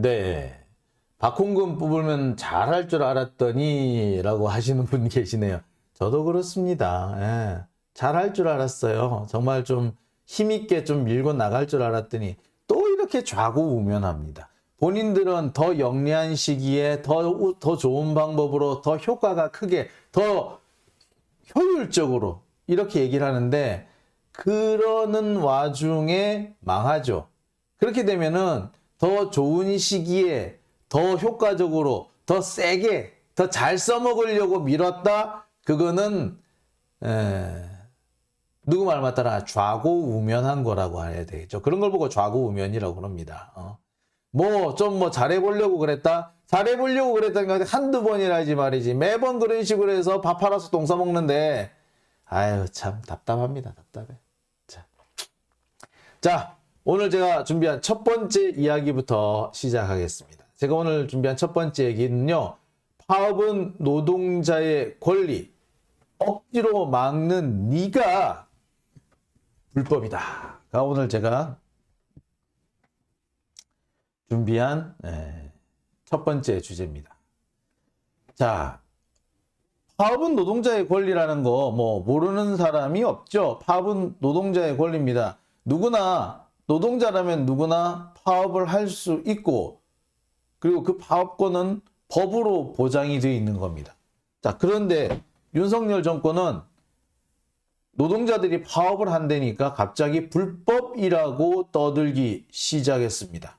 네. 박홍근 뽑으면 잘할 줄 알았더니 라고 하시는 분 계시네요. 저도 그렇습니다. 예. 잘할 줄 알았어요. 정말 좀 힘있게 좀 밀고 나갈 줄 알았더니 또 이렇게 좌고우면합니다. 본인들은 더 영리한 시기에 더 좋은 방법으로 더 효과가 크게 더 효율적으로 이렇게 얘기를 하는데 그러는 와중에 망하죠. 그렇게 되면은 더 좋은 시기에 더 효과적으로 더 세게 더 잘 써먹으려고 밀었다. 그거는 누구 말 맞다라 좌고우면한 거라고 해야 되겠죠. 그런 걸 보고 좌고우면이라고 그럽니다. 뭐 좀 뭐 잘해보려고 그랬다. 잘해보려고 그랬다는 거 한두 번이라지 말이지. 매번 그런 식으로 해서 밥 팔아서 똥 싸먹는데 아유 참 답답합니다. 답답해. 자, 오늘 제가 준비한 첫 번째 이야기부터 시작하겠습니다. 제가 오늘 준비한 첫 번째 얘기는요. 파업은 노동자의 권리. 억지로 막는 네가 불법이다. 가 오늘 제가 준비한 첫 번째 주제입니다. 자, 파업은 노동자의 권리라는 거 뭐 모르는 사람이 없죠. 파업은 노동자의 권리입니다. 누구나 노동자라면 누구나 파업을 할 수 있고 그리고 그 파업권은 법으로 보장이 되어 있는 겁니다. 자, 그런데 윤석열 정권은 노동자들이 파업을 한다니까 갑자기 불법이라고 떠들기 시작했습니다.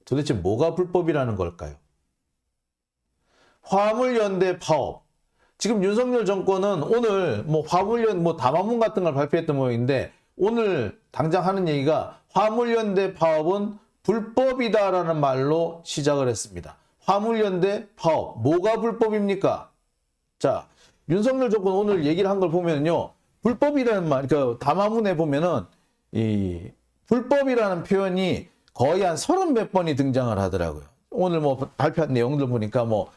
도대체 뭐가 불법이라는 걸까요? 화물연대 파업. 지금 윤석열 정권은 오늘 뭐 화물연 담화문 같은 걸 발표했던 모양인데 오늘 당장 하는 얘기가 화물연대 파업은 불법이다라는 말로 시작을 했습니다. 화물연대 파업. 뭐가 불법입니까? 자, 윤석열 정권 오늘 얘기를 한 걸 보면요. 불법이라는 말, 그러니까 담화문에 보면은 이 불법이라는 표현이 거의 한 30몇 번이 등장을 하더라고요. 오늘 뭐 발표한 내용들 보니까 뭐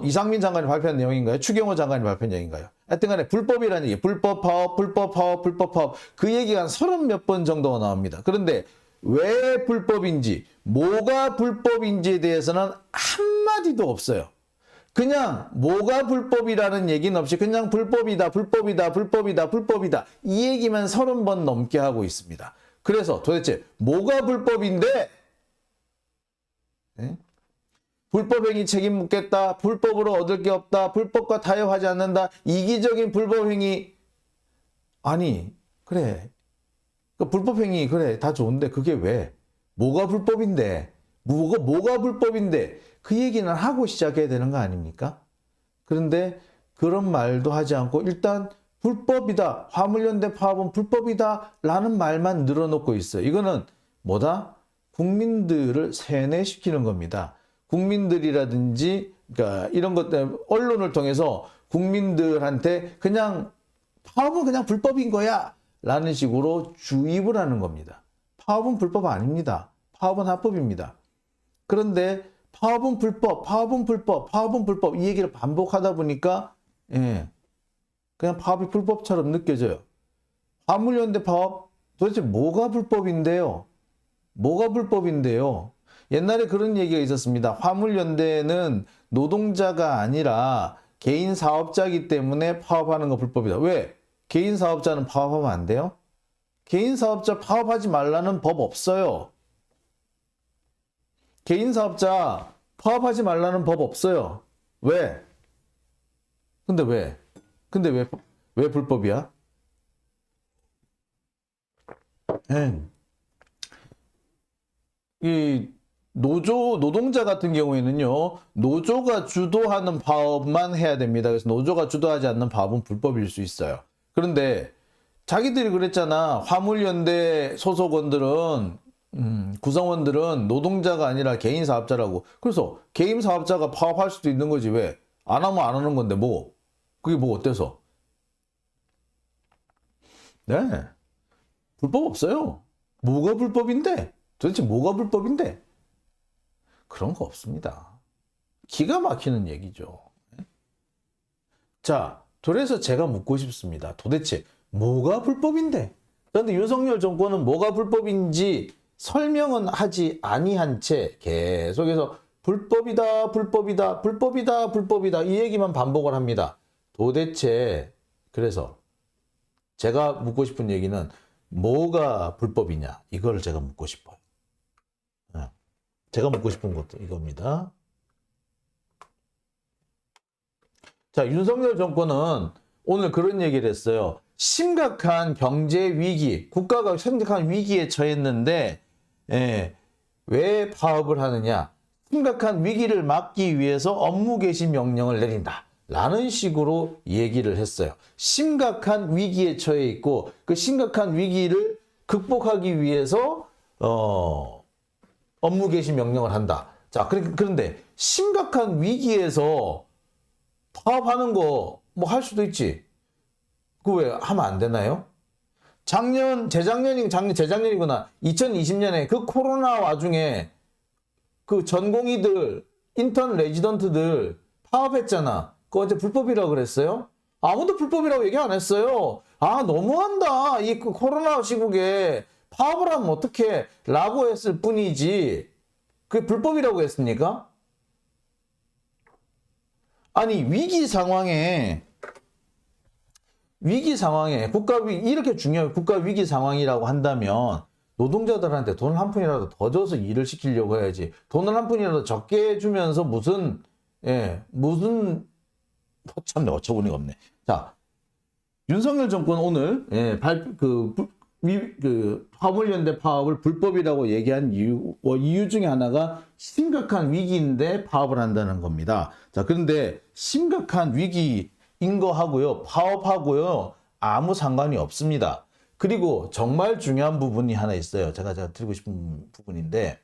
이상민 장관이 발표한 내용인가요? 추경호 장관이 발표한 내용인가요? 하여튼 간에 불법이라는 얘기, 불법 파업, 불법 파업, 불법 파업. 그 얘기가 한 30몇 번 정도가 나옵니다. 그런데 왜 불법인지, 뭐가 불법인지에 대해서는 한마디도 없어요. 그냥 뭐가 불법이라는 얘기는 없이 그냥 불법이다, 불법이다, 불법이다, 불법이다. 이 얘기만 30번 넘게 하고 있습니다. 그래서 도대체 뭐가 불법인데? 네? 불법행위 책임 묻겠다. 불법으로 얻을 게 없다. 불법과 타협하지 않는다. 이기적인 불법행위. 아니, 그래. 그 불법행위 그래 다 좋은데 그게 왜? 뭐가 불법인데? 뭐가 불법인데? 그 얘기는 하고 시작해야 되는 거 아닙니까? 그런데 그런 말도 하지 않고 일단 불법이다. 화물연대 파업은 불법이다. 라는 말만 늘어놓고 있어요. 이거는 뭐다? 국민들을 세뇌시키는 겁니다. 국민들이라든지 그러니까 이런 것 때문에 언론을 통해서 국민들한테 그냥 파업은 그냥 불법인 거야. 라는 식으로 주입을 하는 겁니다. 파업은 불법 아닙니다. 파업은 합법입니다. 그런데 파업은 불법, 파업은 불법, 파업은 불법 이 얘기를 반복하다 보니까 그냥 파업이 불법처럼 느껴져요. 화물연대 파업 도대체 뭐가 불법인데요? 뭐가 불법인데요? 옛날에 그런 얘기가 있었습니다. 화물연대는 노동자가 아니라 개인 사업자이기 때문에 파업하는 거 불법이다. 왜? 개인 사업자는 파업하면 안 돼요? 개인 사업자 파업하지 말라는 법 없어요. 개인 사업자 파업하지 말라는 법 없어요. 왜? 근데 왜 불법이야? 이 노동자 같은 경우에는요, 노조가 주도하는 파업만 해야 됩니다. 그래서 노조가 주도하지 않는 파업은 불법일 수 있어요. 그런데 자기들이 그랬잖아. 화물연대 소속원들은 구성원들은 노동자가 아니라 개인 사업자라고. 그래서 개인 사업자가 파업할 수도 있는 거지. 왜? 안 하면 안 하는 건데 뭐. 그게 뭐 어때서? 네. 불법 없어요. 뭐가 불법인데? 도대체 뭐가 불법인데? 그런 거 없습니다. 기가 막히는 얘기죠. 자, 그래서 제가 묻고 싶습니다. 도대체 뭐가 불법인데? 그런데 윤석열 정권은 뭐가 불법인지 설명은 하지 아니한 채 계속해서 불법이다, 불법이다, 불법이다, 불법이다 이 얘기만 반복을 합니다. 도대체 그래서 제가 묻고 싶은 얘기는 뭐가 불법이냐 이걸 제가 묻고 싶어요. 제가 묻고 싶은 것도 이겁니다. 자, 윤석열 정권은 오늘 그런 얘기를 했어요. 심각한 경제 위기, 국가가 심각한 위기에 처했는데 왜 파업을 하느냐? 심각한 위기를 막기 위해서 업무 개시 명령을 내린다. 라는 식으로 얘기를 했어요. 심각한 위기에 처해 있고 그 심각한 위기를 극복하기 위해서 업무 개시 명령을 한다. 자, 그런데 심각한 위기에서 파업하는 거 뭐 할 수도 있지. 그거 왜 하면 안 되나요? 재작년이구나. 2020년에 그 코로나 와중에 그 전공의들, 인턴 레지던트들 파업했잖아. 그거 어제 불법이라고 그랬어요? 아무도 불법이라고 얘기 안 했어요. 아, 너무한다. 이 코로나 시국에 파업을 하면 어떡해. 라고 했을 뿐이지. 그게 불법이라고 했습니까? 아니, 위기 상황에 이렇게 중요한 국가 위기 상황이라고 한다면 노동자들한테 돈을 한 푼이라도 더 줘서 일을 시키려고 해야지. 돈을 한 푼이라도 적게 주면서 무슨 참내 어처구니가 없네. 자, 윤석열 정권 오늘 화물연대 파업을 불법이라고 얘기한 이유 중에 하나가 심각한 위기인데 파업을 한다는 겁니다. 자, 그런데 심각한 위기인 거 하고요, 파업하고요, 아무 상관이 없습니다. 그리고 정말 중요한 부분이 하나 있어요. 제가 드리고 싶은 부분인데,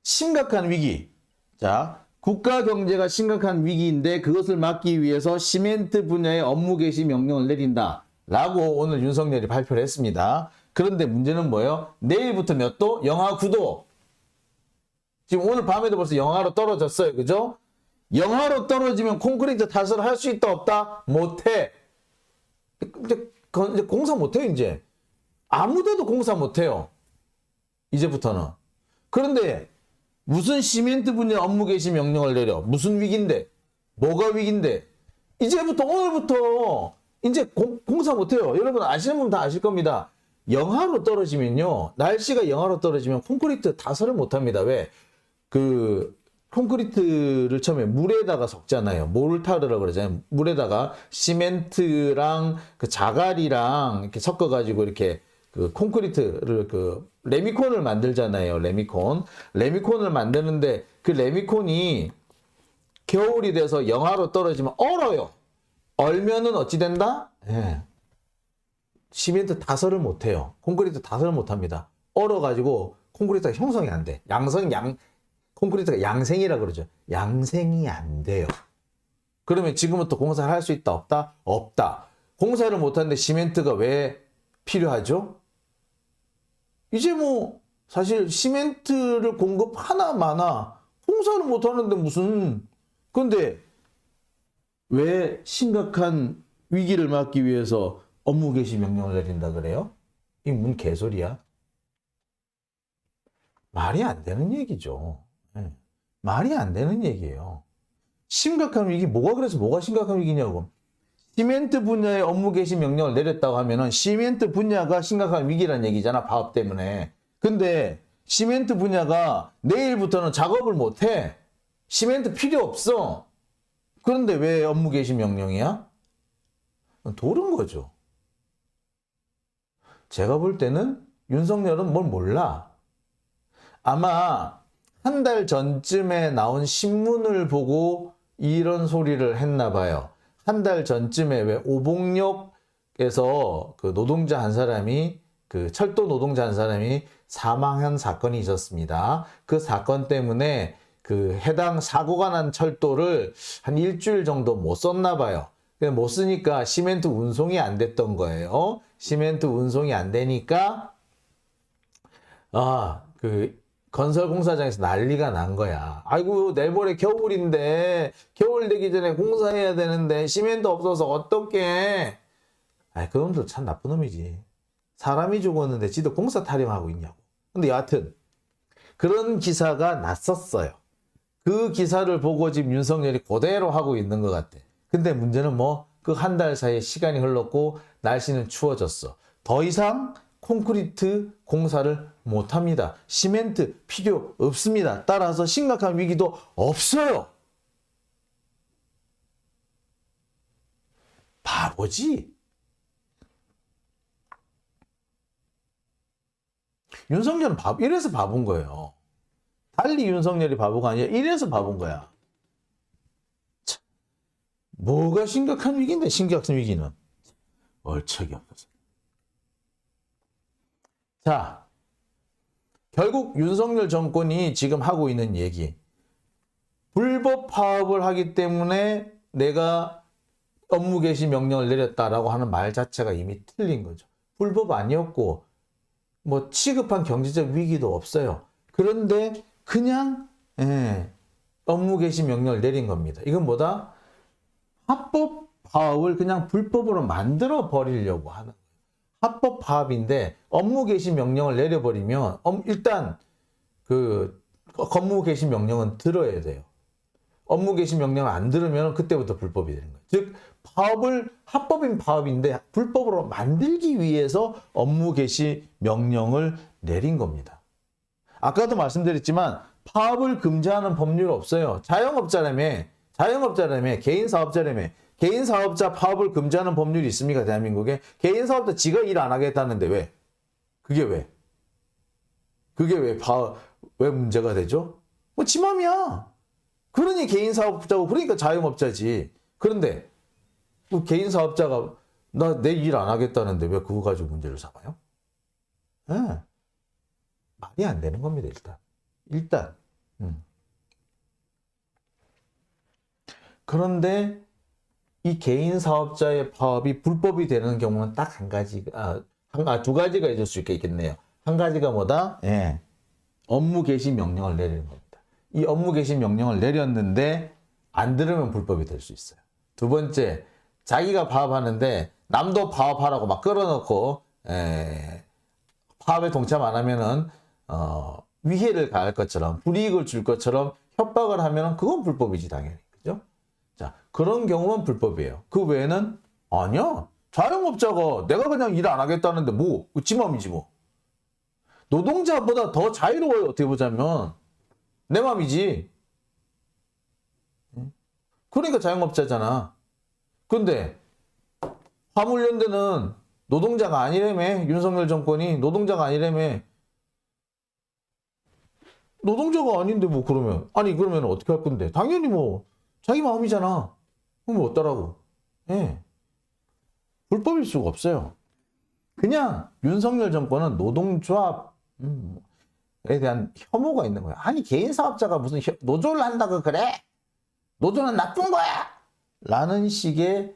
심각한 위기. 자, 국가 경제가 심각한 위기인데 그것을 막기 위해서 시멘트 분야의 업무 개시 명령을 내린다. 라고 오늘 윤석열이 발표를 했습니다. 그런데 문제는 뭐예요? 내일부터 몇 도? 영하 9도. 지금 오늘 밤에도 벌써 영하로 떨어졌어요. 그죠? 영하로 떨어지면 콘크리트 탓을 할 수 있다 없다? 못해. 이제 공사 못해요. 이제 아무데도 공사 못해요. 이제부터는. 그런데 무슨 시멘트 분야 업무 개시 명령을 내려? 무슨 위기인데? 뭐가 위기인데? 이제부터 오늘부터 이제 공사 못해요. 여러분 아시는 분 다 아실 겁니다. 영하로 떨어지면요. 날씨가 영하로 떨어지면 콘크리트 타설을 못합니다. 왜? 콘크리트를 처음에 물에다가 섞잖아요. 몰타르라고 그러잖아요. 물에다가 시멘트랑 그 자갈이랑 이렇게 섞어가지고 이렇게 그 콘크리트를 레미콘을 만들잖아요. 레미콘을 만드는데 그 레미콘이 겨울이 돼서 영하로 떨어지면 얼어요. 얼면은 어찌 된다? 시멘트 타설을 못해요. 콘크리트 타설을 못합니다. 얼어가지고 콘크리트가 형성이 안 돼. 콘크리트가 양생이라 그러죠. 양생이 안 돼요. 그러면 지금부터 공사를 할 수 있다 없다? 없다. 공사를 못하는데 시멘트가 왜 필요하죠? 이제 뭐 사실 시멘트를 공급하나 마나 공사를 못하는데 무슨. 근데 왜 심각한 위기를 막기 위해서 업무 개시 명령을 내린다 그래요? 이게 뭔 개소리야? 말이 안 되는 얘기죠. 말이 안 되는 얘기예요. 심각한 위기, 뭐가 심각한 위기냐고. 시멘트 분야의 업무 개시 명령을 내렸다고 하면은 시멘트 분야가 심각한 위기란 얘기잖아, 파업 때문에. 근데 시멘트 분야가 내일부터는 작업을 못 해. 시멘트 필요 없어. 그런데 왜 업무 개시 명령이야? 도른 거죠. 제가 볼 때는 윤석열은 뭘 몰라. 아마 한 달 전쯤에 나온 신문을 보고 이런 소리를 했나 봐요. 한 달 전쯤에 왜 오봉역에서 그 노동자 한 사람이 철도 노동자 한 사람이 사망한 사건이 있었습니다. 그 사건 때문에 해당 사고가 난 철도를 한 일주일 정도 못 썼나 봐요. 못 쓰니까 시멘트 운송이 안 됐던 거예요. 시멘트 운송이 안 되니까 건설 공사장에서 난리가 난 거야. 아이고, 내일모레 겨울인데 겨울 되기 전에 공사해야 되는데 시멘트 없어서 어떡해. 그놈들 참 나쁜 놈이지. 사람이 죽었는데 지도 공사 타령하고 있냐고. 근데 여하튼 그런 기사가 났었어요. 그 기사를 보고 지금 윤석열이 그대로 하고 있는 것 같아. 근데 문제는 뭐 그 한 달 사이에 시간이 흘렀고 날씨는 추워졌어. 더 이상 콘크리트 공사를 못합니다. 시멘트 필요 없습니다. 따라서 심각한 위기도 없어요. 바보지. 윤석열은 이래서 바본 거예요. 달리 윤석열이 바보가 아니라 이래서 바본 거야. 참, 뭐가 심각한 위기인데 심각한 위기는. 얼척이 없어서. 자, 결국 윤석열 정권이 지금 하고 있는 얘기. 불법 파업을 하기 때문에 내가 업무 개시 명령을 내렸다라고 하는 말 자체가 이미 틀린 거죠. 불법 아니었고 뭐 취급한 경제적 위기도 없어요. 그런데 그냥 업무 개시 명령을 내린 겁니다. 이건 뭐다? 합법 파업을 그냥 불법으로 만들어 버리려고 하는 거예요. 합법 파업인데 업무 개시 명령을 내려버리면 일단 그 업무 개시 명령은 들어야 돼요. 업무 개시 명령을 안 들으면 그때부터 불법이 되는 거예요. 즉 파업을 합법인 파업인데 불법으로 만들기 위해서 업무 개시 명령을 내린 겁니다. 아까도 말씀드렸지만 파업을 금지하는 법률 없어요. 자영업자라며 개인사업자라며 개인사업자 파업을 금지하는 법률이 있습니까? 대한민국에. 개인사업자 지가 일 안 하겠다는데 왜? 그게 왜? 왜 문제가 되죠? 뭐 지 맘이야. 그러니 개인사업자고 그러니까 자영업자지. 그런데 뭐 개인사업자가 나 내 일 안 하겠다는데 왜 그거 가지고 문제를 삼아요? 말이 안 되는 겁니다. 일단. 그런데 이 개인 사업자의 파업이 불법이 되는 경우는 딱 한 가지, 두 가지가 있을 수 있겠네요. 한 가지가 뭐다? 업무 개시 명령을 내리는 겁니다. 이 업무 개시 명령을 내렸는데 안 들으면 불법이 될 수 있어요. 두 번째, 자기가 파업하는데 남도 파업하라고 막 끌어놓고 파업에 동참 안 하면은 위해를 가할 것처럼 불이익을 줄 것처럼 협박을 하면 그건 불법이지 당연히. 그죠? 자, 그런 경우는 불법이에요. 그 외에는 아니야. 자영업자가 내가 그냥 일 안 하겠다는데 뭐 지 맘이지 뭐. 노동자보다 더 자유로워요. 어떻게 보자면 내 맘이지. 그러니까 자영업자잖아. 근데 화물연대는 노동자가 아니라며. 윤석열 정권이 노동자가 아니라며. 노동자가 아닌데 뭐 그러면 그러면 어떻게 할 건데? 당연히 뭐 자기 마음이잖아. 그럼 뭐 어떠라고? 불법일 수가 없어요. 그냥 윤석열 정권은 노동조합에 대한 혐오가 있는 거야. 아니 개인 사업자가 무슨 노조를 한다고 그래? 노조는 나쁜 거야! 라는 식의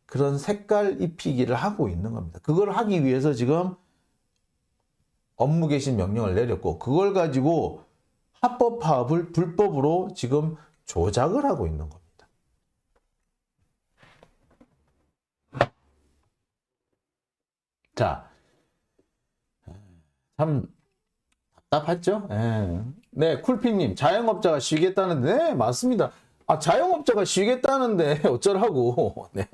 그런 색깔 입히기를 하고 있는 겁니다. 그걸 하기 위해서 지금 업무 개시 명령을 내렸고 그걸 가지고 합법 파업을 불법으로 지금 조작을 하고 있는 겁니다. 자, 참 답답하죠? 네, 쿨피님, 자영업자가 쉬겠다는데, 네, 맞습니다. 자영업자가 쉬겠다는데 어쩌라고. 네.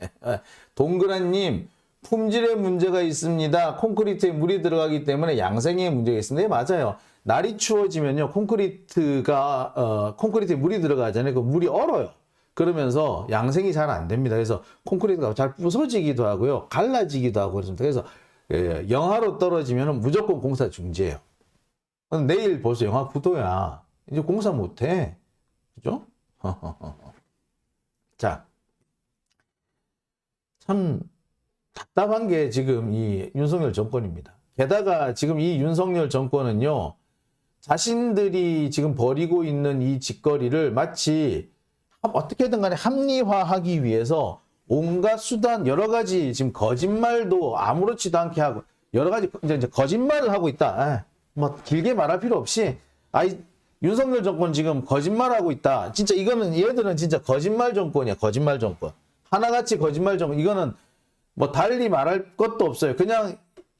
동그란님, 품질에 문제가 있습니다. 콘크리트에 물이 들어가기 때문에 양생에 문제가 있습니다. 네, 맞아요. 날이 추워지면요, 콘크리트에 물이 들어가잖아요. 그 물이 얼어요. 그러면서 양생이 잘 안 됩니다. 그래서 콘크리트가 잘 부서지기도 하고요, 갈라지기도 하고 그렇습니다. 그래서 영하로 떨어지면 무조건 공사 중지예요. 내일 벌써 영하 9도야. 이제 공사 못 해. 그죠? 자, 참 답답한 게 지금 이 윤석열 정권입니다. 게다가 지금 이 윤석열 정권은요, 자신들이 지금 벌이고 있는 이 짓거리를 마치 어떻게든 간에 합리화하기 위해서 온갖 수단, 여러 가지 지금 거짓말도 아무렇지도 않게 하고 여러 가지 이제 거짓말을 하고 있다. 뭐 길게 말할 필요 없이 윤석열 정권 지금 거짓말하고 있다. 진짜 이거는 얘들은 진짜 거짓말 정권이야. 거짓말 정권. 하나같이 거짓말 정권. 이거는 뭐 달리 말할 것도 없어요. 그냥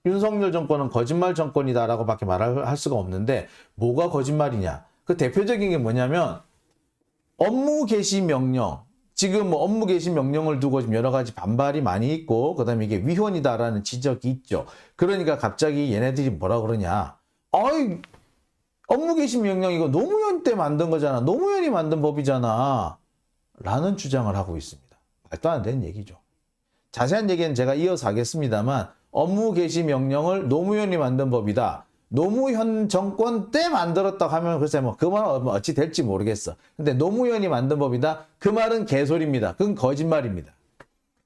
윤석열 정권은 거짓말 정권이다라고 밖에 말할 수가 없는데 뭐가 거짓말이냐? 그 대표적인 게 뭐냐면 업무 개시 명령. 지금 뭐 업무 개시 명령을 두고 지금 여러 가지 반발이 많이 있고 그다음에 이게 위헌이다라는 지적이 있죠. 그러니까 갑자기 얘네들이 뭐라 그러냐? 아이 업무 개시 명령 이거 노무현 때 만든 거잖아. 노무현이 만든 법이잖아. 라는 주장을 하고 있습니다. 말도 안 되는 얘기죠. 자세한 얘기는 제가 이어서 하겠습니다만 업무 개시 명령을 노무현이 만든 법이다. 노무현 정권 때 만들었다고 하면 글쎄 뭐 그 말은 어찌 될지 모르겠어. 근데 노무현이 만든 법이다. 그 말은 개소리입니다. 그건 거짓말입니다.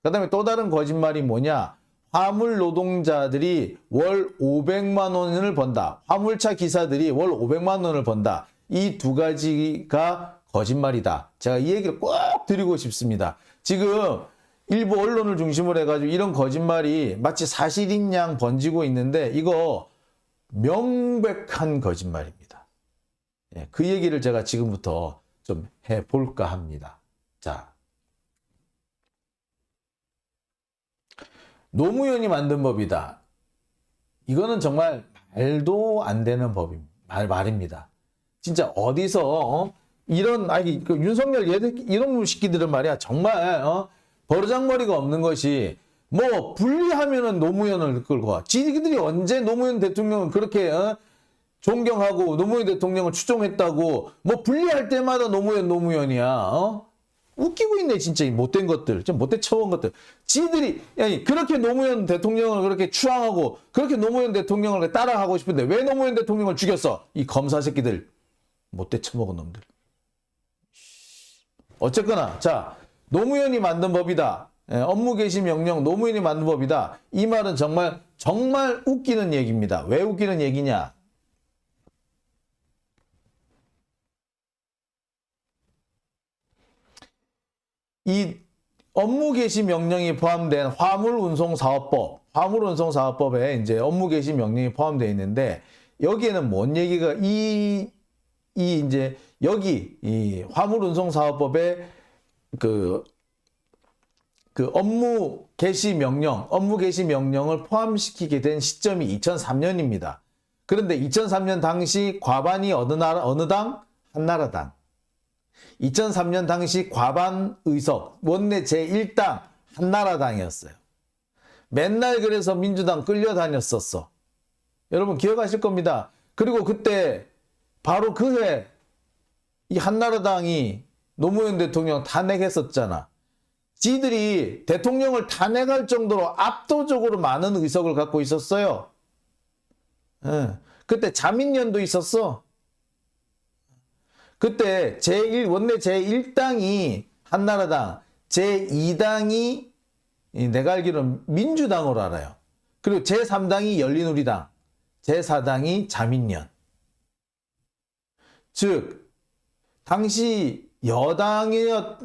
그 다음에 또 다른 거짓말이 뭐냐. 화물 노동자들이 월 500만 원을 번다. 화물차 기사들이 월 500만 원을 번다. 이 두 가지가 거짓말이다. 제가 이 얘기를 꼭 드리고 싶습니다. 지금 일부 언론을 중심으로 해가지고 이런 거짓말이 마치 사실인 양 번지고 있는데 이거 명백한 거짓말입니다. 예, 그 얘기를 제가 지금부터 좀 해볼까 합니다. 자, 노무현이 만든 법이다. 이거는 정말 말도 안 되는 말입니다. 진짜 어디서 이런 그 윤석열 이런 시끼들은 말이야 정말 버르장머리가 없는 것이 뭐 분리하면은 노무현을 끌고 와. 지들이 언제 노무현 대통령을 그렇게 존경하고 노무현 대통령을 추종했다고 뭐 분리할 때마다 노무현이야. 웃기고 있네 진짜 이 못된 것들. 좀 못된 처운 것들. 지들이 아니 그렇게 노무현 대통령을 그렇게 추앙하고 그렇게 노무현 대통령을 따라하고 싶은데 왜 노무현 대통령을 죽였어? 이 검사 새끼들. 못돼 처먹은 놈들. 어쨌거나 자 노무현이 만든 법이다. 업무 개시 명령 노무현이 만든 법이다. 이 말은 정말 웃기는 얘기입니다. 왜 웃기는 얘기냐? 이 업무 개시 명령이 포함된 화물운송사업법에 이제 업무 개시 명령이 포함되어 있는데 여기에는 뭔 얘기가 이제 여기 이 화물운송사업법에 그 업무 개시 명령을 포함시키게 된 시점이 2003년입니다. 그런데 2003년 당시 과반이 어느 당? 한나라당. 2003년 당시 과반 의석, 원내 제1당 한나라당이었어요. 맨날 그래서 민주당 끌려다녔었어. 여러분 기억하실 겁니다. 그리고 그때 바로 그해 이 한나라당이 노무현 대통령 탄핵했었잖아. 지들이 대통령을 탄핵할 정도로 압도적으로 많은 의석을 갖고 있었어요. 예. 그때 자민련도 있었어. 그때 원내 제1당이 한나라당, 제2당이 내가 알기로는 민주당으로 알아요. 그리고 제3당이 열린우리당, 제4당이 자민련. 즉 당시 여당이라고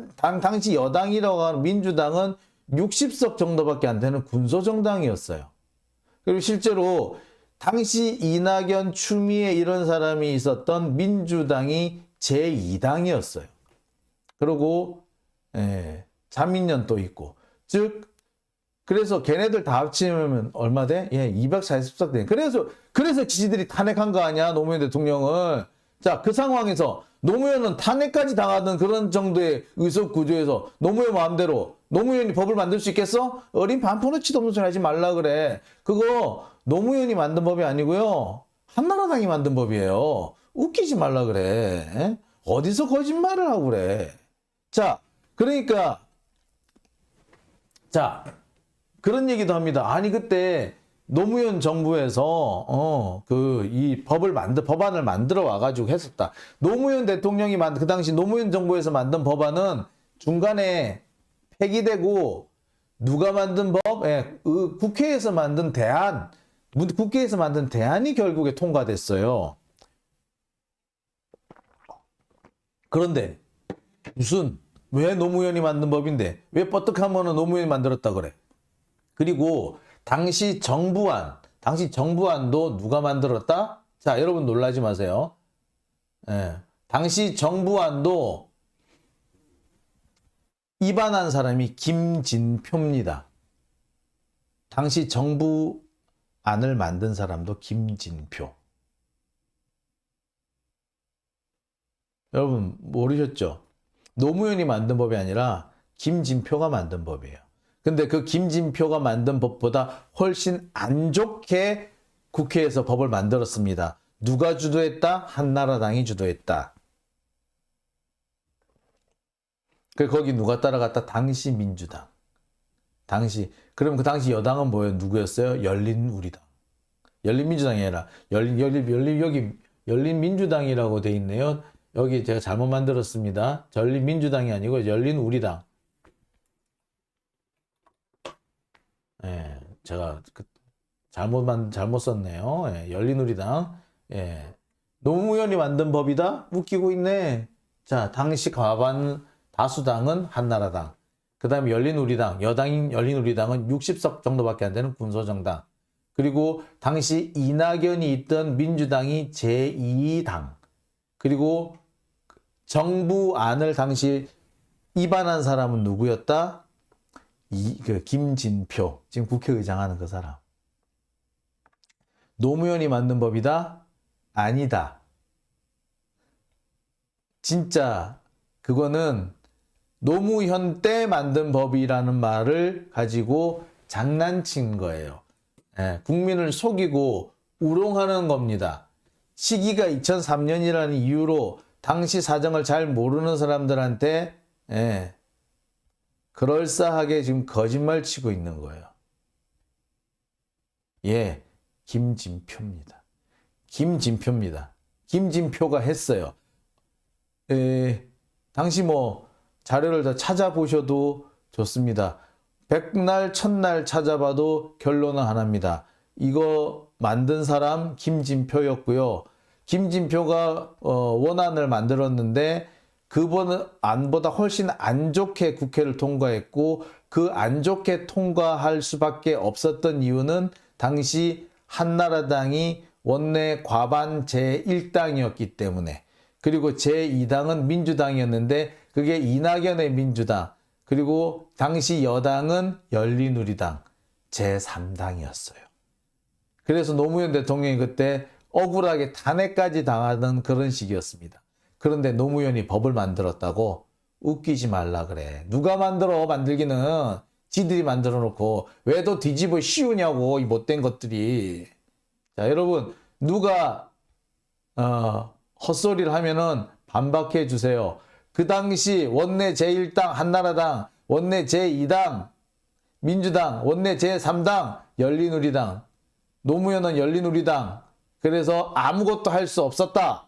하는 민주당은 60석 정도밖에 안 되는 군소정당이었어요. 그리고 실제로 당시 이낙연, 추미애 이런 사람이 있었던 민주당이 제2당이었어요. 그리고 자민련 또 있고. 즉 그래서 걔네들 다 합치면 얼마 돼? 240석 돼. 그래서 지지들이 탄핵한 거 아니야, 노무현 대통령을. 자, 그 상황에서 노무현은 탄핵까지 당하던 그런 정도의 의석 구조에서 노무현 마음대로 노무현이 법을 만들 수 있겠어? 어린 반포너치도 없는 소리 하지 말라 그래. 그거 노무현이 만든 법이 아니고요. 한나라당이 만든 법이에요. 웃기지 말라 그래. 어디서 거짓말을 하고 그래. 자, 그러니까 그런 얘기도 합니다. 아니 그때 노무현 정부에서 이 법안을 만들어 와가지고 했었다. 노무현 대통령이 그 당시 노무현 정부에서 만든 법안은 중간에 폐기되고 누가 만든 법? 국회에서 만든 대안이 결국에 통과됐어요. 그런데 왜 노무현이 만든 법인데 왜 뻗떡하면은 노무현이 만들었다 그래? 그리고 당시 정부안도 누가 만들었다? 자, 여러분 놀라지 마세요. 당시 정부안도 입안한 사람이 김진표입니다. 당시 정부안 안을 만든 사람도 김진표. 여러분 모르셨죠? 노무현이 만든 법이 아니라 김진표가 만든 법이에요. 근데 그 김진표가 만든 법보다 훨씬 안 좋게 국회에서 법을 만들었습니다. 누가 주도했다? 한나라당이 주도했다. 거기 누가 따라갔다? 당시 민주당. 그럼 그 당시 여당은 뭐예요? 누구였어요? 열린우리당. 열린민주당이 아니라 여기 열린민주당이라고 돼 있네요. 여기 제가 잘못 만들었습니다. 열린민주당이 아니고 열린우리당. 예, 제가 잘못 썼네요. 예, 열린우리당. 예, 노무현이 만든 법이다? 웃기고 있네. 자, 당시 과반 다수당은 한나라당. 그 다음에 열린우리당, 여당인 열린우리당은 60석 정도밖에 안 되는 군소정당. 그리고 당시 이낙연이 있던 민주당이 제2당. 그리고 정부안을 당시 입안한 사람은 누구였다? 김진표. 지금 국회의장 하는 그 사람. 노무현이 만든 법이다? 아니다. 진짜 그거는 노무현 때 만든 법이라는 말을 가지고 장난친 거예요. 예, 국민을 속이고 우롱하는 겁니다. 시기가 2003년이라는 이유로 당시 사정을 잘 모르는 사람들한테 그럴싸하게 지금 거짓말 치고 있는 거예요. 예, 김진표입니다. 김진표가 했어요. 당시 자료를 다 찾아보셔도 좋습니다. 백날 천날 찾아봐도 결론은 하나입니다. 이거 만든 사람 김진표였고요. 김진표가 원안을 만들었는데 그번 안보다 훨씬 안 좋게 국회를 통과했고 그 안 좋게 통과할 수밖에 없었던 이유는 당시 한나라당이 원내 과반 제1당이었기 때문에, 그리고 제2당은 민주당이었는데 그게 이낙연의 민주당, 그리고 당시 여당은 열린우리당 제3당이었어요. 그래서 노무현 대통령이 그때 억울하게 탄핵까지 당하던 그런 시기였습니다. 그런데 노무현이 법을 만들었다고? 웃기지 말라 그래. 누가 만들기는 지들이 만들어 놓고 왜 더 뒤집어 씌우냐고, 이 못된 것들이. 자, 여러분, 누가 헛소리를 하면은 반박해 주세요. 그 당시 원내 제1당 한나라당, 원내 제2당 민주당, 원내 제3당 열린우리당, 노무현은 열린우리당. 그래서 아무것도 할 수 없었다.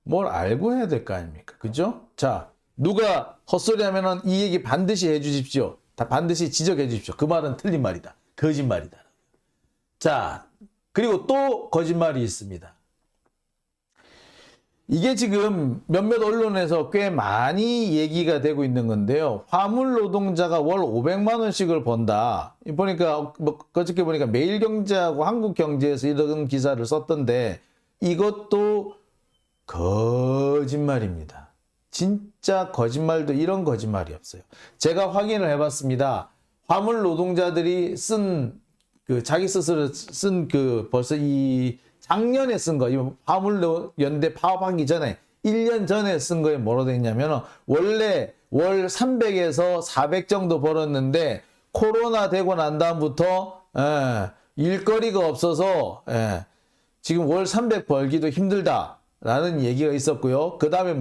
뭘 알고 해야 될 거 아닙니까? 그죠? 자, 누가 헛소리 하면은 이 얘기 반드시 해 주십시오. 다 반드시 지적해 주십시오. 그 말은 틀린 말이다. 거짓말이다. 자, 그리고 또 거짓말이 있습니다. 이게 지금 몇몇 언론에서 꽤 많이 얘기가 되고 있는 건데요. 화물 노동자가 월 500만 원씩을 번다. 보니까 그저께 보니까 매일경제하고 한국경제에서 이런 기사를 썼던데 이것도 거짓말입니다. 진짜 거짓말도 이런 거짓말이 없어요. 제가 확인을 해봤습니다. 화물 노동자들이 자기 스스로 쓴 벌써 이 작년에 쓴 거, 이 화물연대 파업하기 전에 1년 전에 쓴 거에 뭐로 돼 있냐면 원래 월 300에서 400 정도 벌었는데 코로나 되고 난 다음부터 일거리가 없어서 지금 월 300 벌기도 힘들다라는 얘기가 있었고요. 그 다음에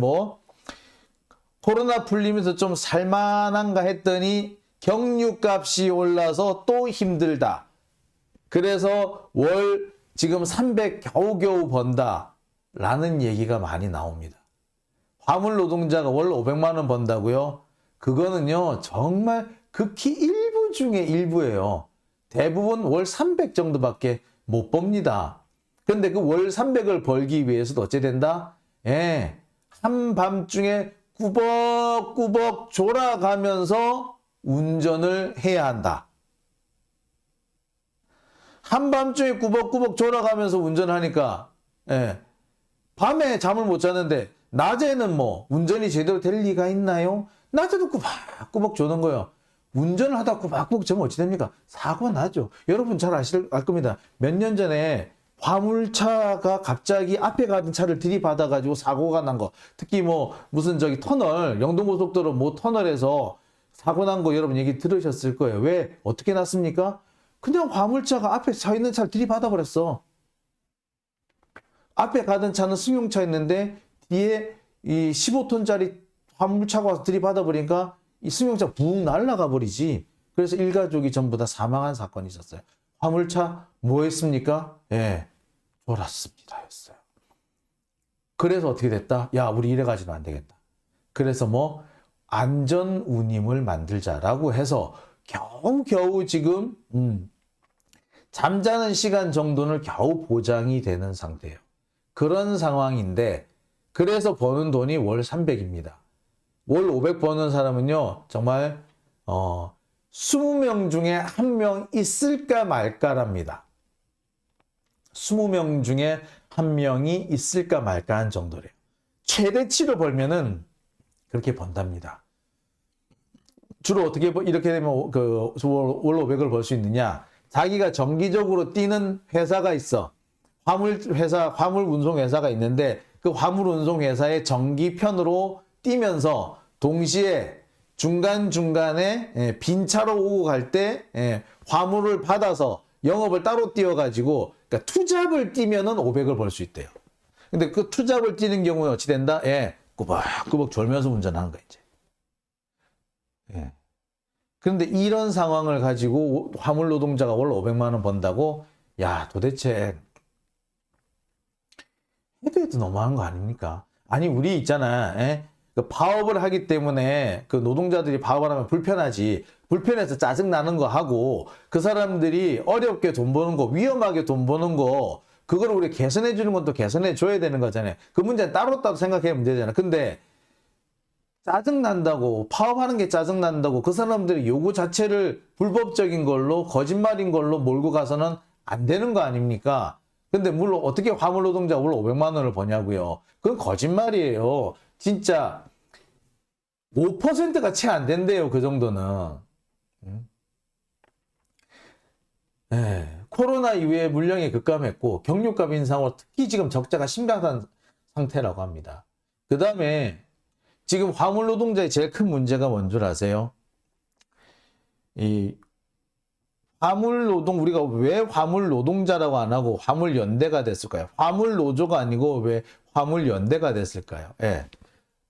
코로나 풀리면서 좀 살만한가 했더니 경유값이 올라서 또 힘들다. 그래서 월 지금 300 겨우겨우 번다라는 얘기가 많이 나옵니다. 화물 노동자가 월 500만 원 번다고요? 그거는요, 정말 극히 일부 중에 일부예요. 대부분 월 300 정도밖에 못 법니다. 근데 그 월 300을 벌기 위해서도 어째 된다? 한밤중에 꾸벅꾸벅 졸아가면서 운전을 해야 한다. 한밤중에 꾸벅꾸벅 졸아가면서 운전하니까 밤에 잠을 못 자는데 낮에는 운전이 제대로 될 리가 있나요? 낮에도 꾸벅꾸벅 조는 거예요. 운전을 하다 꾸벅꾸벅 조면 어찌 됩니까? 사고가 나죠. 여러분 잘 알 겁니다. 몇 년 전에 화물차가 갑자기 앞에 가던 차를 들이받아가지고 사고가 난 거. 특히 뭐 무슨 저기 터널, 영동고속도로 뭐 터널에서 사고 난 거 여러분 얘기 들으셨을 거예요. 왜? 어떻게 났습니까? 그냥 화물차가 앞에 서 있는 차를 들이받아 버렸어. 앞에 가던 차는 승용차였는데 뒤에 이 15톤짜리 화물차가 와서 들이받아 버리니까 이 승용차 붕 날아가 버리지. 그래서 일가족이 전부 다 사망한 사건이 있었어요. 화물차 뭐 했습니까? 예, 졸았습니다 였어요. 그래서 어떻게 됐다? 야, 우리 이래 가지는 안 되겠다. 그래서 뭐 안전 운임을 만들자라고 해서 겨우겨우 지금 잠자는 시간 정도는 겨우 보장이 되는 상태예요. 그런 상황인데 그래서 버는 돈이 월 300입니다. 월 500 버는 사람은요. 정말 20명 중에 한 명 있을까 말까랍니다. 20명 중에 한 명이 있을까 말까한 정도래요. 최대치로 벌면은 그렇게 번답니다. 주로 어떻게 이렇게 되면 그 월 500을 벌 수 있느냐? 자기가 정기적으로 뛰는 회사가 있어. 화물 운송 회사가 있는데 그 화물 운송 회사의 정기편으로 뛰면서 동시에 중간중간에 빈 차로 오고 갈 때 화물을 받아서 영업을 따로 뛰어가지고 그러니까 투잡을 뛰면은 500을 벌 수 있대요. 근데 그 투잡을 뛰는 경우는 어찌 된다? 꾸벅꾸벅 졸면서 운전하는 거야, 이제. 예. 그런데 이런 상황을 가지고 화물 노동자가 월 500만 원 번다고? 야, 도대체 해도 너무한 거 아닙니까? 아니, 우리 있잖아. 그 파업을 하기 때문에 그 노동자들이 파업을 하면 불편하지. 불편해서 짜증나는 거 하고 그 사람들이 어렵게 돈 버는 거, 위험하게 돈 버는 거 그걸 우리 개선해 주는 것도 개선해 줘야 되는 거잖아요. 그 문제는 따로 생각해야 되잖아. 근데 짜증난다고 파업하는 게 짜증난다고 그 사람들이 요구 자체를 불법적인 걸로 거짓말인 걸로 몰고 가서는 안 되는 거 아닙니까? 근데 물론 어떻게 화물 노동자 월 500만 원을 버냐고요. 그건 거짓말이에요. 진짜 5%가 채 안 된대요. 그 정도는. 코로나 이후에 물량이 급감했고 경유값 인상으로 특히 지금 적자가 심각한 상태라고 합니다. 그 다음에 지금 화물 노동자의 제일 큰 문제가 뭔 줄 아세요? 이 화물 노동, 우리가 왜 화물 노동자라고 안 하고 화물 연대가 됐을까요? 화물 노조가 아니고 왜 화물 연대가 됐을까요?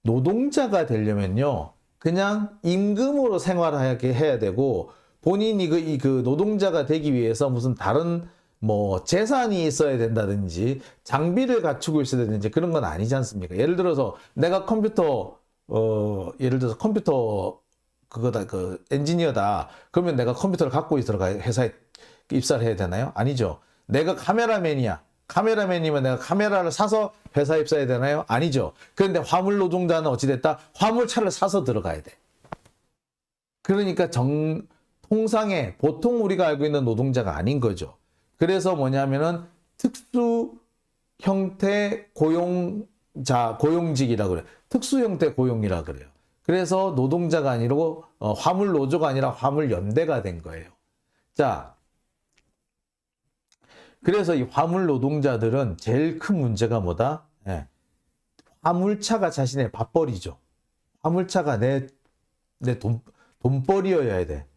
노동자가 되려면요, 그냥 임금으로 생활하게 해야 되고, 본인이 그 노동자가 되기 위해서 무슨 다른 뭐 재산이 있어야 된다든지, 장비를 갖추고 있어야 되는지 그런 건 아니지 않습니까? 예를 들어서 내가 예를 들어서 컴퓨터 그거다, 그 엔지니어다. 그러면 내가 컴퓨터를 갖고 있어가 회사에 입사를 해야 되나요? 아니죠. 내가 카메라맨이야. 카메라맨이면 내가 카메라를 사서 회사에 입사해야 되나요? 아니죠. 그런데 화물 노동자는 어찌됐다? 화물차를 사서 들어가야 돼. 그러니까 통상의 보통 우리가 알고 있는 노동자가 아닌 거죠. 그래서 뭐냐면은 특수 형태 고용직이라고 그래요. 특수 형태 고용이라 그래요. 그래서 노동자가 아니고 화물 노조가 아니라 화물 연대가 된 거예요. 자, 그래서 이 화물 노동자들은 제일 큰 문제가 뭐다? 화물차가 자신의 밥벌이죠. 화물차가 내 돈벌이여야 돼.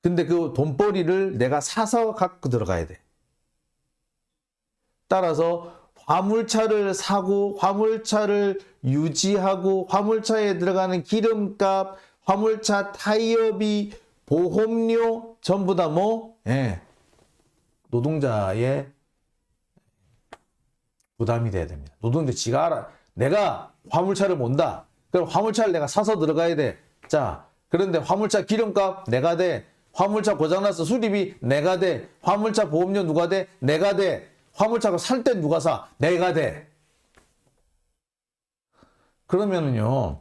근데 그 돈벌이를 내가 사서 갖고 들어가야 돼. 따라서 화물차를 사고 화물차를 유지하고 화물차에 들어가는 기름값, 화물차 타이어비, 보험료 전부 다 노동자의 부담이 돼야 됩니다. 노동자 지가 알아. 내가 화물차를 몬다. 그럼 화물차를 내가 사서 들어가야 돼. 자, 그런데 화물차 기름값 내가 돼. 화물차 고장나서 수리비 내가 돼. 화물차 보험료 누가 돼? 내가 돼. 화물차가 살 땐 누가 사? 내가 돼. 그러면은요,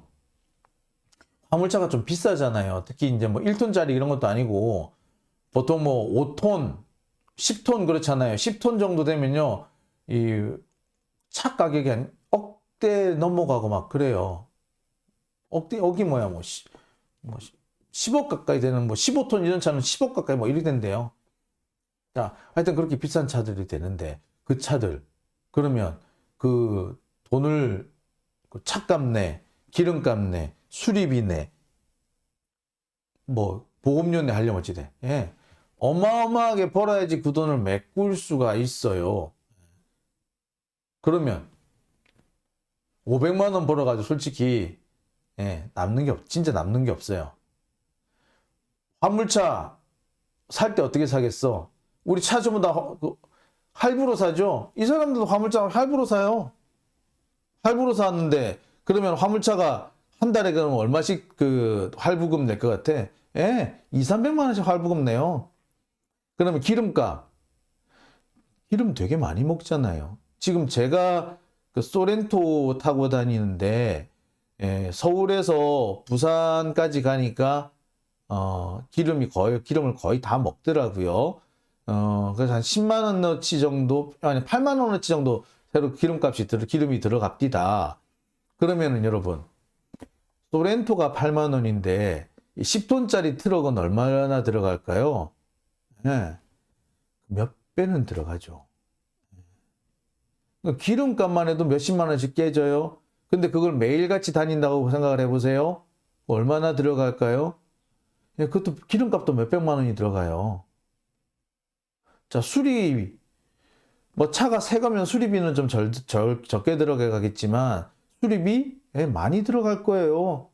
화물차가 좀 비싸잖아요. 특히 이제 뭐 1톤짜리 이런 것도 아니고, 보통 뭐 5톤, 10톤 그렇잖아요. 10톤 정도 되면요, 이 차 가격이 한 억대 넘어가고 막 그래요. 억이 뭐야, 뭐 10억 가까이 되는, 뭐 15톤 이런 차는 10억 가까이 뭐 이렇게 된대요. 자, 하여튼 그렇게 비싼 차들이 되는데, 그 차들, 그러면 그 돈을, 그 차값 내, 기름값 내, 수리비 내, 뭐, 보험료 내 하려면 어찌 돼? 예. 어마어마하게 벌어야지 그 돈을 메꿀 수가 있어요. 그러면 500만 원 벌어가지고 솔직히 예, 진짜 남는 게 없어요. 화물차 살 때 어떻게 사겠어? 우리 차 전부 다 할부로 사죠? 이 사람들도 화물차 할부로 사요. 할부로 샀는데 그러면 화물차가 한 달에 그럼 얼마씩 그 할부금 낼 것 같아? 예, 2, 300만 원씩 할부금 내요. 그러면 기름값. 기름 되게 많이 먹잖아요. 지금 제가 그 소렌토 타고 다니는데 예, 서울에서 부산까지 가니까 기름을 거의 다 먹더라고요. 그래서 한 10만 원어치 정도, 아니 8만 원어치 정도 새로 기름이 들어갑디다. 그러면은 여러분, 소렌토가 8만 원인데 10톤짜리 트럭은 얼마나 들어갈까요? 네. 몇 배는 들어가죠. 기름값만 해도 몇십만 원씩 깨져요. 근데 그걸 매일같이 다닌다고 생각을 해보세요. 얼마나 들어갈까요? 예, 그것도 기름값도 몇백만 원이 들어가요. 자, 수리비. 뭐 차가 새 거면 수리비는 좀 적게 들어가겠지만 수리비? 예, 많이 들어갈 거예요.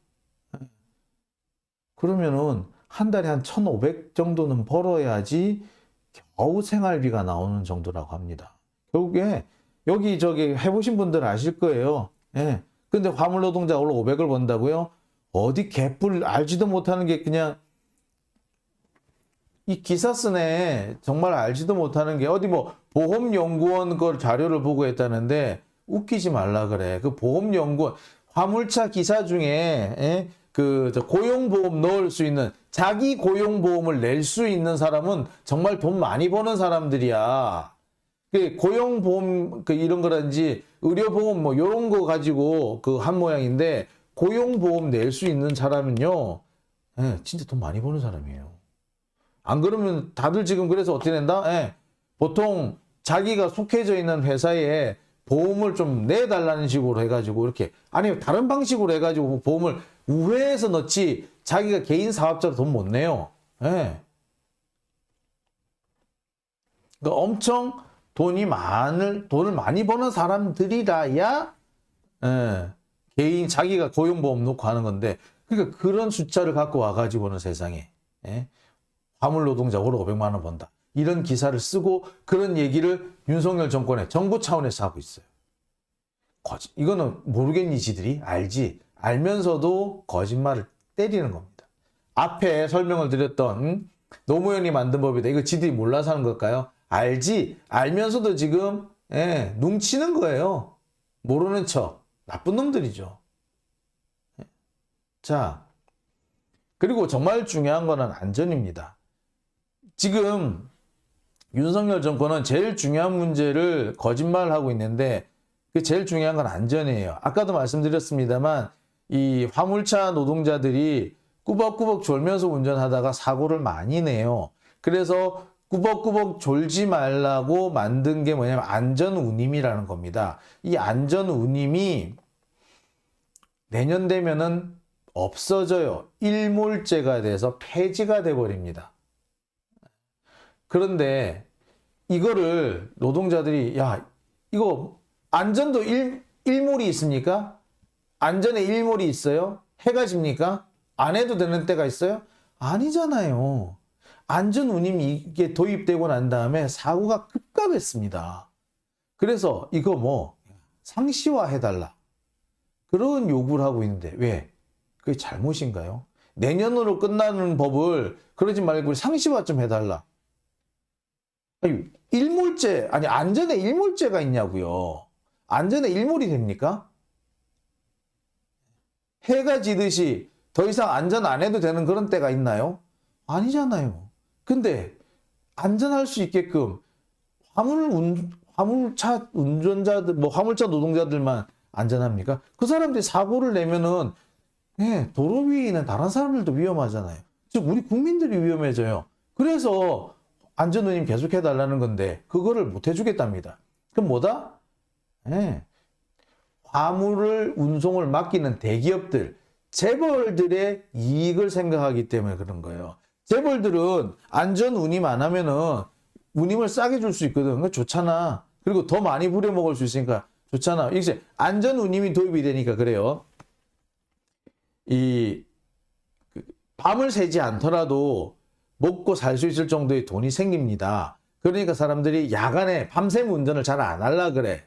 그러면은 한 달에 한 1,500 정도는 벌어야지 겨우 생활비가 나오는 정도라고 합니다. 결국에 여기저기 해보신 분들은 아실 거예요. 예. 근데 화물 노동자가 원래 500을 번다고요? 어디 개뿔 알지도 못하는 게 그냥 이 기사 쓰네. 정말 알지도 못하는 게 어디 뭐 보험연구원 그 자료를 보고 했다는데 웃기지 말라 그래. 그 보험연구원 화물차 기사 중에 예? 그 고용보험 넣을 수 있는 자기 고용보험을 낼 수 있는 사람은 정말 돈 많이 버는 사람들이야. 그 고용보험 그 이런 거라든지 의료보험 뭐 이런 거 가지고 그 한 모양인데 고용보험 낼 수 있는 사람은요, 예, 진짜 돈 많이 버는 사람이에요. 안 그러면 다들 지금 그래서 어떻게 된다? 예, 보통 자기가 속해져 있는 회사에 보험을 좀 내달라는 식으로 해가지고 이렇게 아니면 다른 방식으로 해가지고 보험을 우회해서 넣지 자기가 개인 사업자로 돈 못 내요. 예. 그러니까 엄청 돈을 많이 버는 사람들이라야 예, 개인 자기가 고용보험 놓고 하는 건데 그러니까 그런 숫자를 갖고 와가지고는 세상에 예? 화물 노동자 월 500만 원 번다. 이런 기사를 쓰고 그런 얘기를 윤석열 정권의 정부 차원에서 하고 있어요. 이거는 모르겠니 지들이? 알지. 알면서도 거짓말을 때리는 겁니다. 앞에 설명을 드렸던 노무현이 만든 법이다. 이거 지들이 몰라서 하는 걸까요? 알지. 알면서도 지금 예, 눈치는 거예요. 모르는 척. 나쁜 놈들이죠. 자, 그리고 정말 중요한 거는 안전입니다. 지금 윤석열 정권은 제일 중요한 문제를 거짓말하고 있는데 그 제일 중요한 건 안전이에요. 아까도 말씀드렸습니다만 이 화물차 노동자들이 꾸벅꾸벅 졸면서 운전하다가 사고를 많이 내요. 그래서 꾸벅꾸벅 졸지 말라고 만든 게 뭐냐면 안전운임이라는 겁니다. 이 안전운임이 내년 되면은 없어져요. 일몰제가 돼서 폐지가 돼버립니다. 그런데 이거를 노동자들이 야 이거 안전도 일몰이 있습니까? 안전에 일몰이 있어요? 해가 집니까? 안 해도 되는 때가 있어요? 아니잖아요. 안전운임이 이게 도입되고 난 다음에 사고가 급감했습니다. 그래서 이거 뭐 상시화해달라. 그런 요구를 하고 있는데 왜? 그게 잘못인가요? 내년으로 끝나는 법을 그러지 말고 상시화 좀 해달라. 아니, 안전에 일몰제가 있냐고요. 안전에 일몰이 됩니까? 해가 지듯이 더 이상 안전 안 해도 되는 그런 때가 있나요? 아니잖아요. 근데 안전할 수 있게끔 화물차 운전자들, 뭐 화물차 노동자들만 안전합니까? 그 사람들이 사고를 내면은 예, 도로 위에 있는 다른 사람들도 위험하잖아요. 즉 우리 국민들이 위험해져요. 그래서 안전운임 계속해달라는 건데 그거를 못 해주겠답니다. 그럼 뭐다? 예, 화물을 운송을 맡기는 대기업들, 재벌들의 이익을 생각하기 때문에 그런 거예요. 재벌들은 안전 운임 안 하면은 운임을 싸게 줄 수 있거든. 그거 좋잖아. 그리고 더 많이 부려먹을 수 있으니까 좋잖아. 이제 안전 운임이 도입이 되니까 그래요. 이 밤을 새지 않더라도 먹고 살 수 있을 정도의 돈이 생깁니다. 그러니까 사람들이 야간에 밤샘 운전을 잘 안 하려 그래.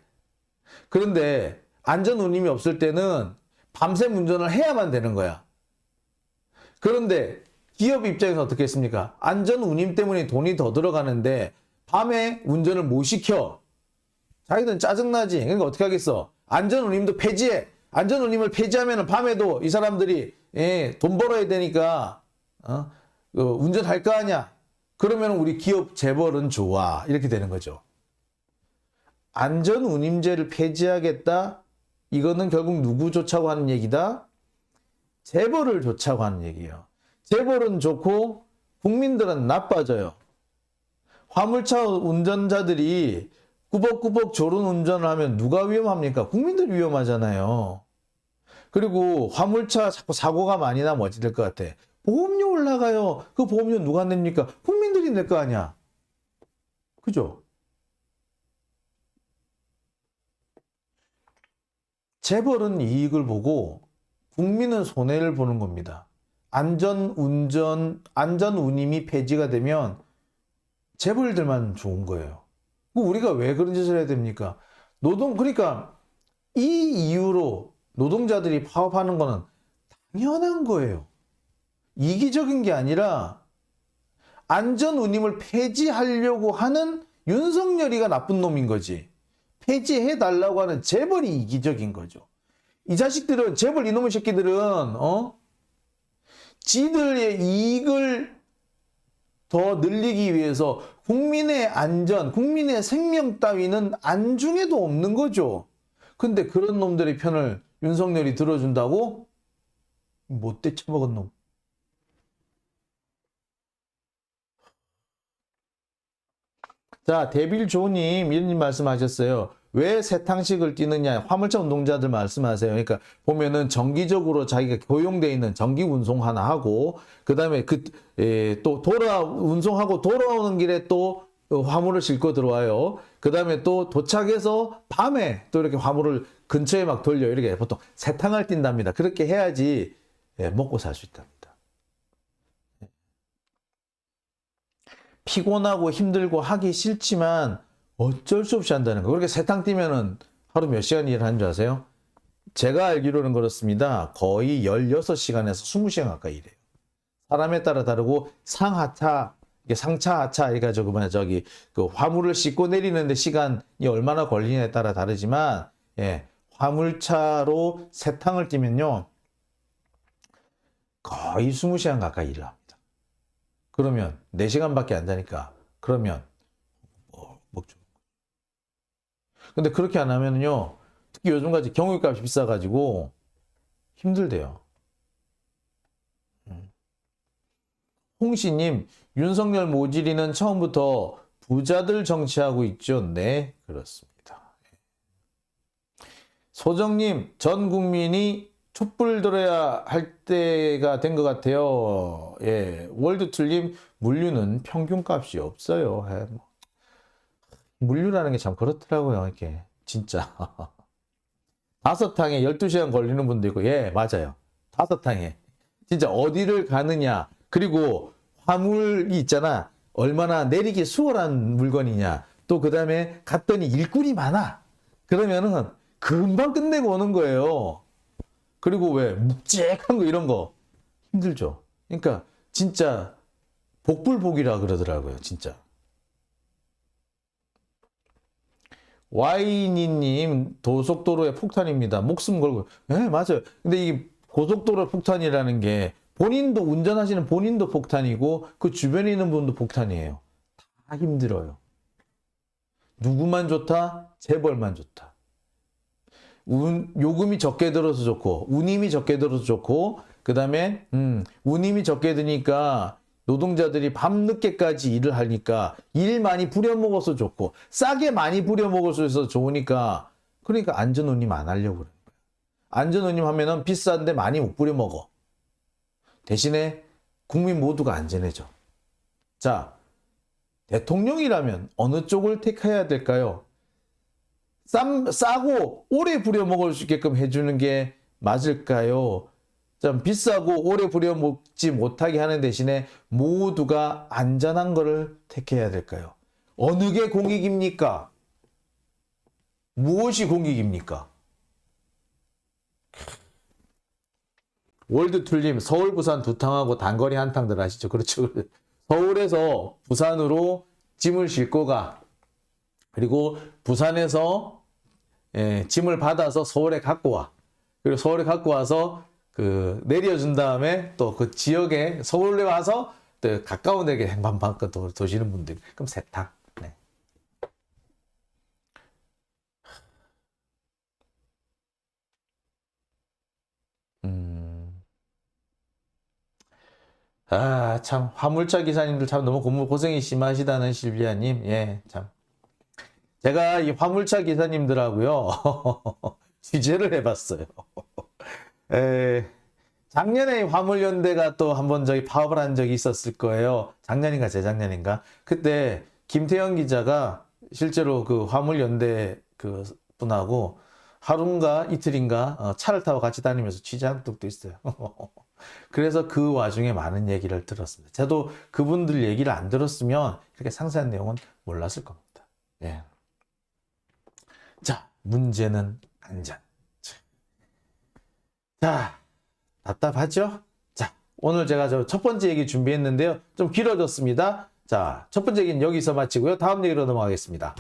그런데 안전 운임이 없을 때는 밤샘 운전을 해야만 되는 거야. 그런데 기업 입장에서 어떻게 했습니까? 안전 운임 때문에 돈이 더 들어가는데 밤에 운전을 못 시켜. 자기들은 짜증나지. 그러니까 어떻게 하겠어? 안전 운임도 폐지해. 안전 운임을 폐지하면 밤에도 이 사람들이 돈 벌어야 되니까 운전할 거 아니야. 그러면 우리 기업 재벌은 좋아. 이렇게 되는 거죠. 안전 운임제를 폐지하겠다. 이거는 결국 누구 좋자고 하는 얘기다? 재벌을 좋자고 하는 얘기예요. 재벌은 좋고 국민들은 나빠져요. 화물차 운전자들이 꾸벅꾸벅 졸음 운전을 하면 누가 위험합니까? 국민들이 위험하잖아요. 그리고 화물차 자꾸 사고가 많이 나면 어찌 될 것 같아? 보험료 올라가요. 그 보험료 누가 냅니까? 국민들이 낼 거 아니야. 그죠? 재벌은 이익을 보고 국민은 손해를 보는 겁니다. 안전 운임이 폐지가 되면 재벌들만 좋은 거예요. 우리가 왜 그런 짓을 해야 됩니까? 그러니까 이 이유로 노동자들이 파업하는 거는 당연한 거예요. 이기적인 게 아니라 안전 운임을 폐지하려고 하는 윤석열이가 나쁜 놈인 거지. 폐지해달라고 하는 재벌이 이기적인 거죠. 이 자식들은, 재벌 이놈의 새끼들은, 지들의 이익을 더 늘리기 위해서 국민의 안전, 국민의 생명 따위는 안중에도 없는 거죠. 근데 그런 놈들의 편을 윤석열이 들어준다고? 못돼 처먹은 놈. 자, 데빌조님 이런 말씀하셨어요. 왜 새탕식을 띠느냐? 화물차 운동자들 말씀하세요. 그러니까 보면은 정기적으로 자기가 고용돼 있는 정기 운송 하나 하고 그다음에 또 운송하고 돌아오는 길에 또 화물을 싣고 들어와요. 그다음에 또 도착해서 밤에 또 이렇게 화물을 근처에 막 돌려. 이렇게 보통 새탕을 띈답니다. 그렇게 해야지 먹고 살 수 있답니다. 피곤하고 힘들고 하기 싫지만 어쩔 수 없이 한다는 거. 그렇게 세탕 뛰면은 하루 몇 시간 일을 하는 줄 아세요? 제가 알기로는 그렇습니다. 거의 16시간에서 20시간 가까이 일해요. 사람에 따라 다르고 상하차, 상차, 하차 해가지고 그 화물을 싣고 내리는데 시간이 얼마나 걸리냐에 따라 다르지만 화물차로 세탕을 뛰면요 거의 20시간 가까이 일을 합니다. 그러면 4시간밖에 안 자니까 그러면 먹죠. 근데 그렇게 안 하면요 특히 요즘같이 경유값이 비싸가지고 힘들대요. 홍씨님, 윤석열 모질이는 처음부터 부자들 정치하고 있죠. 네, 그렇습니다. 소정님, 전 국민이 촛불 들어야 할 때가 된 것 같아요. 예, 월드툴님, 물류는 평균값이 없어요. 물류라는 게 참 그렇더라고요. 이렇게 진짜 5탕에 12시간 걸리는 분도 있고, 예, 맞아요. 5탕에 진짜 어디를 가느냐, 그리고 화물이 있잖아. 얼마나 내리기 수월한 물건이냐. 또 그 다음에 갔더니 일꾼이 많아. 그러면은 금방 끝내고 오는 거예요. 그리고 왜 묵직한 거 이런 거 힘들죠. 그러니까 진짜 복불복이라 그러더라고요. 진짜. 와이니님, 도속도로의 폭탄입니다. 목숨 걸고. 네, 맞아요. 근데 이 고속도로 폭탄이라는 게 본인도 운전하시는 본인도 폭탄이고 그 주변에 있는 분도 폭탄이에요. 다 힘들어요. 누구만 좋다? 재벌만 좋다. 요금이 적게 들어서 좋고, 운임이 적게 들어서 좋고, 그 다음에, 운임이 적게 드니까 노동자들이 밤늦게까지 일을 하니까 일 많이 부려먹어서 좋고, 싸게 많이 부려먹을 수 있어서 좋으니까, 그러니까 안전운임 안 하려고 그래요. 안전운임 하면은 비싼데 많이 못 부려먹어. 대신에 국민 모두가 안전해져. 자, 대통령이라면 어느 쪽을 택해야 될까요? 싸고 오래 부려먹을 수 있게끔 해주는 게 맞을까요? 좀 비싸고 오래 부려먹지 못하게 하는 대신에 모두가 안전한 거를 택해야 될까요? 어느 게 공익입니까? 무엇이 공익입니까? 월드툴님, 서울, 부산 두 탕하고 단거리 한탕들 아시죠? 그렇죠. 서울에서 부산으로 짐을 싣고 가. 그리고 부산에서 짐을 받아서 서울에 갖고 와. 그리고 서울에 갖고 와서 내려준 다음에 또 그 지역에 서울에 와서 또 가까운 데게 행방방껏 도시는 분들. 그럼 세탕. 네. 참 화물차 기사님들 참 너무 고생이 심하시다는 실비아님. 예, 참. 제가 이 화물차 기사님들하고요 취재를 해봤어요. 작년에 화물연대가 또 한번 파업을 한 적이 있었을 거예요. 작년인가 재작년인가. 그때 김태형 기자가 실제로 그 화물연대 그 분하고 하루인가 이틀인가 차를 타고 같이 다니면서 취재한 적도 있어요. 그래서 그 와중에 많은 얘기를 들었습니다. 저도 그분들 얘기를 안 들었으면 그렇게 상세한 내용은 몰랐을 겁니다. 예. 자, 문제는 안전. 자, 답답하죠? 자, 오늘 제가 첫 번째 얘기 준비했는데요. 좀 길어졌습니다. 자, 첫 번째 얘기는 여기서 마치고요. 다음 얘기로 넘어가겠습니다.